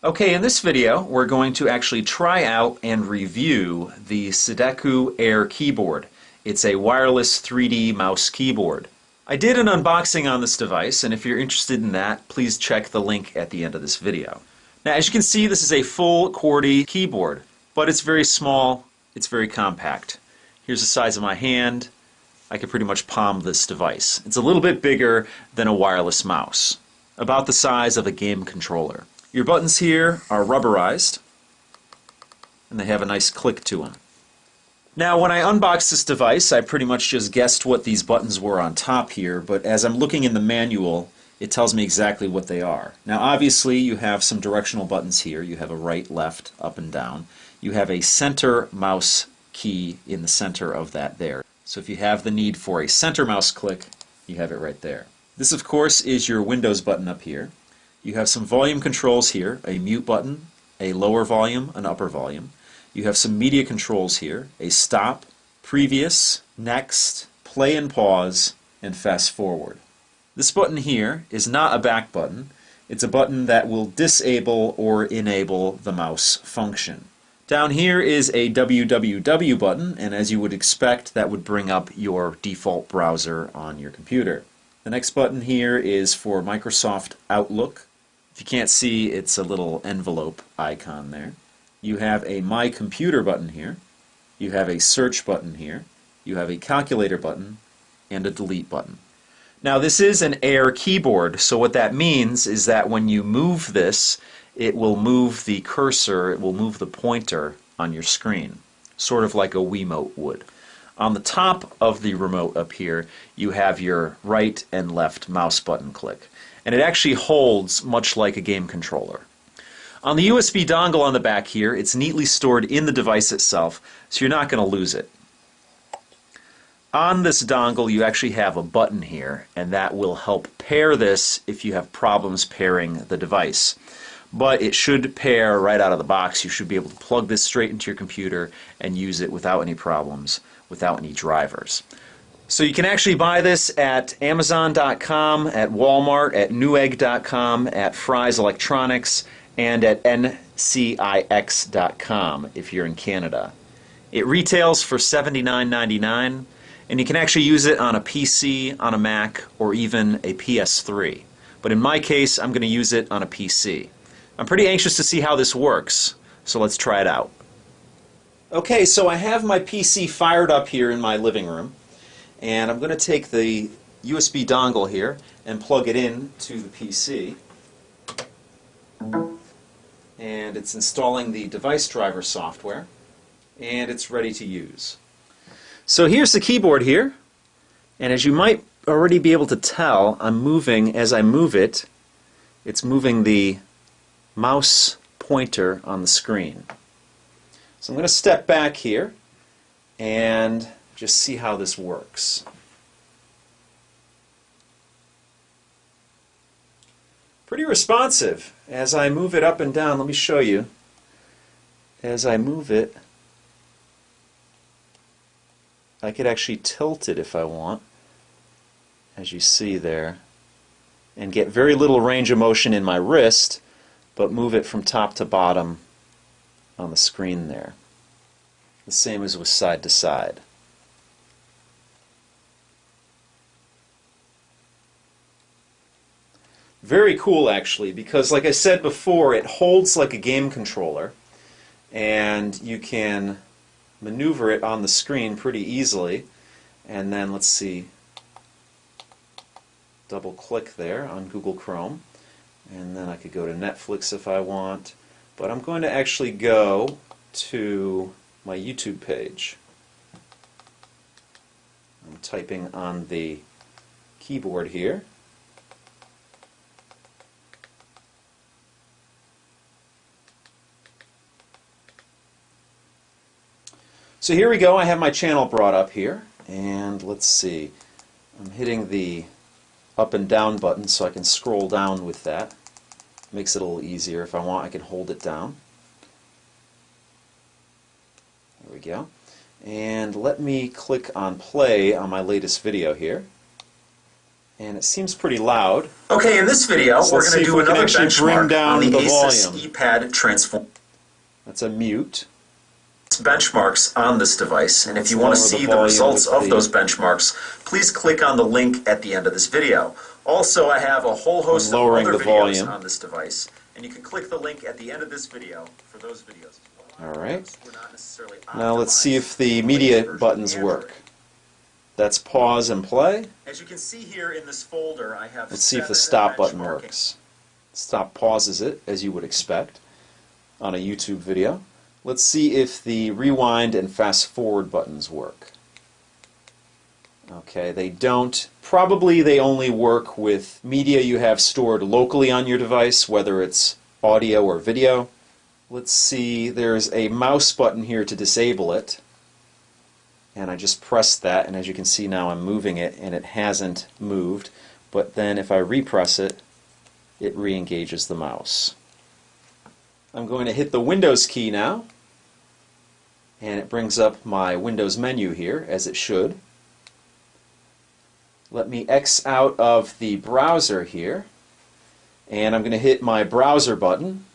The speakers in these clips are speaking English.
Okay, in this video we're going to actually try out and review the Cideko Air keyboard. It's a wireless 3D mouse keyboard. I did an unboxing on this device, and if you're interested in that, please check the link at the end of this video. Now, as you can see, this is a full QWERTY keyboard, but it's very small, it's very compact. Here's the size of my hand. I could pretty much palm this device. It's a little bit bigger than a wireless mouse, about the size of a game controller. Your buttons here are rubberized, and they have a nice click to them. Now, when I unboxed this device, I pretty much just guessed what these buttons were on top here, but as I'm looking in the manual, it tells me exactly what they are. Now, obviously, you have some directional buttons here. You have a right, left, up, and down. You have a center mouse key in the center of that there. So if you have the need for a center mouse click, you have it right there. This, of course, is your Windows button up here. You have some volume controls here, a mute button, a lower volume, an upper volume. You have some media controls here, a stop, previous, next, play and pause, and fast forward. This button here is not a back button. It's a button that will disable or enable the mouse function. Down here is a www button, and as you would expect, that would bring up your default browser on your computer. The next button here is for Microsoft Outlook. If you can't see, it's a little envelope icon there. You have a My Computer button here. You have a Search button here. You have a Calculator button and a Delete button. Now, this is an Air keyboard, so what that means is that when you move this, it will move the cursor, it will move the pointer on your screen, sort of like a Wiimote would. On the top of the remote up here, you have your right and left mouse button click. And it actually holds much like a game controller. On the USB dongle on the back here, it's neatly stored in the device itself, so you're not going to lose it. On this dongle, you actually have a button here, and that will help pair this if you have problems pairing the device. But it should pair right out of the box. You should be able to plug this straight into your computer and use it without any problems, without any drivers. So you can actually buy this at Amazon.com, at Walmart, at Newegg.com, at Fry's Electronics, and at NCIX.com if you're in Canada. It retails for $79.99, and you can actually use it on a PC, on a Mac, or even a PS3. But in my case, I'm going to use it on a PC. I'm pretty anxious to see how this works, so let's try it out. Okay, so I have my PC fired up here in my living room, and I'm going to take the USB dongle here and plug it in to the PC. And it's installing the device driver software, and it's ready to use. So here's the keyboard here, and as you might already be able to tell, I'm moving, as I move it, it's moving the mouse pointer on the screen. So I'm going to step back here and just see how this works. Pretty responsive. As I move it up and down, let me show you. As I move it, I could actually tilt it if I want, as you see there, and get very little range of motion in my wrist, but move it from top to bottom on the screen there. The same as with side to side. Very cool, actually, because like I said before, it holds like a game controller, and you can maneuver it on the screen pretty easily. And then let's see, double click there on Google Chrome, and then I could go to Netflix if I want, but I'm going to actually go to my YouTube page. I'm typing on the keyboard here. So here we go, I have my channel brought up here, and let's see, I'm hitting the up and down button so I can scroll down with that. Makes it a little easier. If I want, I can hold it down. There we go. And let me click on play on my latest video here. and it seems pretty loud. Okay, in this video, So we're let's going see to if do we can another actually bring benchmark down on the the Asus volume. ePad transform That's a mute. benchmarks on this device, and if Let's you want to lower the see the volume results with of the- those benchmarks, please click on the link at the end of this video. Also, I have a whole host of lowering other the videos volume. on this device, and you can click the link at the end of this video for those videos. All right. We're not necessarily Now let's see if the optimized for media latest version of buttons Android. work. That's pause and play. As you can see here in this folder, I have Let's see if the 7 stop button benchmarking. works. Stop pauses it, as you would expect on a YouTube video. Let's see if the rewind and fast forward buttons work. Okay, they don't. Probably they only work with media you have stored locally on your device, whether it's audio or video. Let's see, there's a mouse button here to disable it. And I just pressed that, and as you can see now I'm moving it, and it hasn't moved. But then if I repress it, it re-engages the mouse. I'm going to hit the Windows key now, and it brings up my Windows menu here, as it should. Let me X out of the browser here, and I'm going to hit my browser button,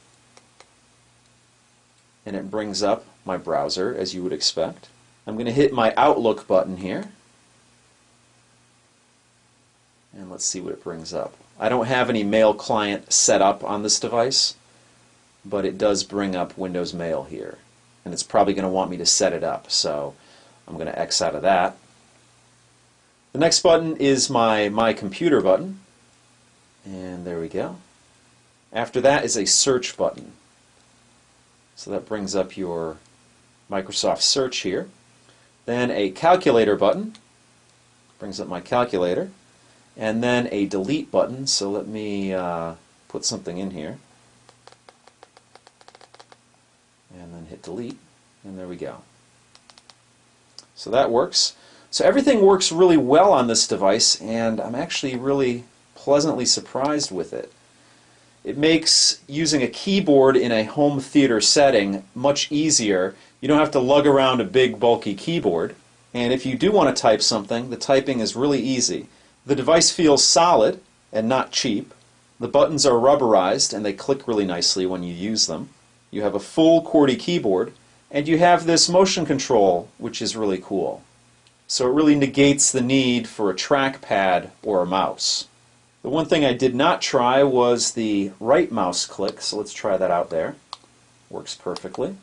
and it brings up my browser, as you would expect. I'm going to hit my Outlook button here, and let's see what it brings up. I don't have any mail client set up on this device, but it does bring up Windows Mail here, and it's probably going to want me to set it up, so I'm going to X out of that. The next button is my Computer button, and there we go. After that is a Search button. So that brings up your Microsoft Search here. Then a Calculator button, brings up my calculator. And then a Delete button, so let me put something in here. And then hit Delete, and there we go. So that works. So everything works really well on this device, and I'm actually really pleasantly surprised with it. It makes using a keyboard in a home theater setting much easier. You don't have to lug around a big bulky keyboard, and if you do want to type something, the typing is really easy. The device feels solid and not cheap. The buttons are rubberized and they click really nicely when you use them. You have a full QWERTY keyboard, and you have this motion control, which is really cool. So it really negates the need for a trackpad or a mouse. The one thing I did not try was the right mouse click, so let's try that out there. Works perfectly.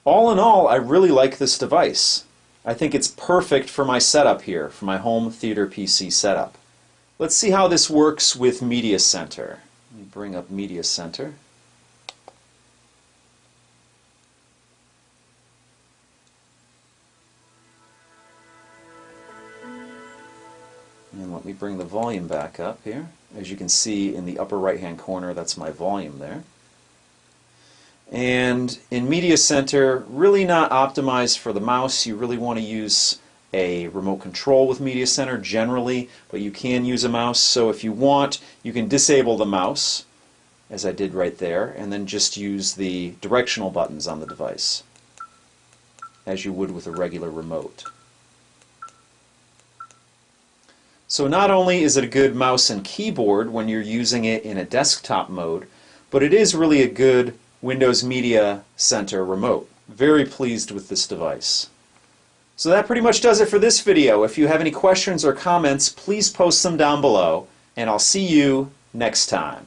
All in all, I really like this device. I think it's perfect for my setup here, for my home theater PC setup. Let's see how this works with Media Center. Let me bring up Media Center. And let me bring the volume back up here. As you can see in the upper right hand corner, that's my volume there. And in Media Center, really not optimized for the mouse. You really want to use a remote control with Media Center generally, but you can use a mouse. So if you want, you can disable the mouse, as I did right there, and then just use the directional buttons on the device, as you would with a regular remote. So not only is it a good mouse and keyboard when you're using it in a desktop mode, but it is really a good Windows Media Center remote. Very pleased with this device. So that pretty much does it for this video. If you have any questions or comments, please post them down below, and I'll see you next time.